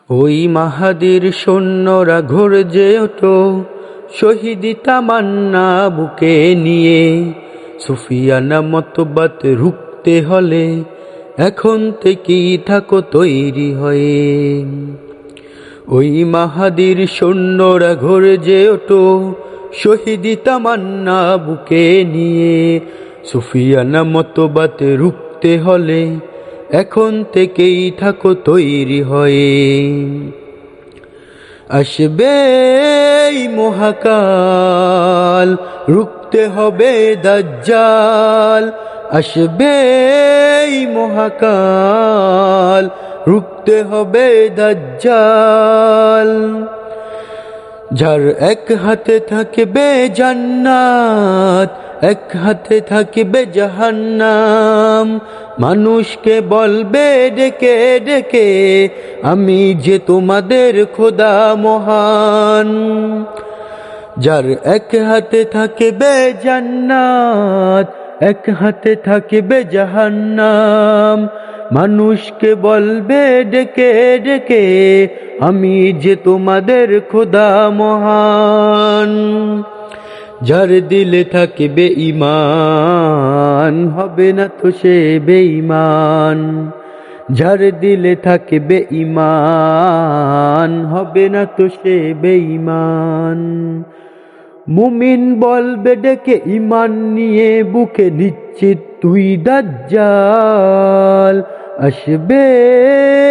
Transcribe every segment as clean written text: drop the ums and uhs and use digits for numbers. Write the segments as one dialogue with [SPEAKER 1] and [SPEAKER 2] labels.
[SPEAKER 1] ওই মাহাদির সৈন্যরা গর্জে ওঠো, শহীদি তামান্না বুকে নিয়ে। সুফিয়ানা মতবাদ রুখতে হলে এখন থেকেই থাকো তৈরি হয়ে। ওই মাহাদির সৈন্যরা গর্জে ওঠো, শহীদি তামান্না বুকে নিয়ে। সুফিয়ানা মতবাদ রুখতে হলে এখন থেকেই থাকো তৈরি হয়ে। আসবে এই মহাকাল, রুখতে হবে দাজ্জাল। আসবে এই মহাকাল, রুখতে হবে দাজ্জাল। যার এক হাতে থাকবে জান্নাত, এক হাতে থাকবে জাহান্নাম। মানুষকে বলবে ডেকে ডেকে, আমি যে তোমাদের খোদা মহান। যার এক হাতে থাকবে জান্নাত, এক হাতে থাকবে জাহান্নাম। মানুষকে বলবে ডেকে ডেকে, আমি যে তোমাদের খোদা মহান। যার দিলে থাকবে ঈমান, হবে না তো সে বেঈমান। যার দিলে থাকবে ঈমান, হবে না তো সে বেঈমান। মুমিন বলবে ডেকে ঈমান নিয়ে বুকে, নিশ্চিত তুই দাজ্জাল। আসবে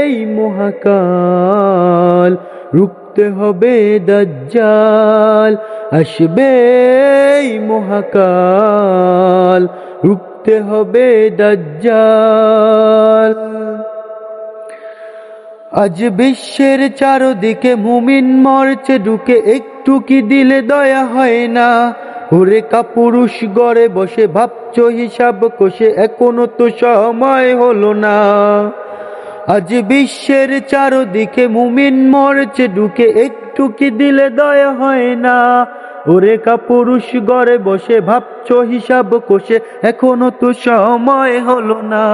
[SPEAKER 1] এই মহাকাল, রুখতে হবে দাজ্জাল। আসবে এই মহাকাল, রুখতে হবে দাজ্জাল। আজ বিশ্বের চারদিকে মুমিন মরছে ঢুকে, একটু কি দিলে দয়া হয় না? ওরে কাপুরুষ গড়ে বসে ভাবছো হিসাব কষে, এখনো তো সময় হলো না। আজ বিশ্বের চারদিকে মুমিন মরছে ঢুকে, একটু কি দিলে দয়া হয় না? ওরে কাপুরুষ গড়ে বসে ভাবছো হিসাব কষে, এখনো তো সময় হলো না।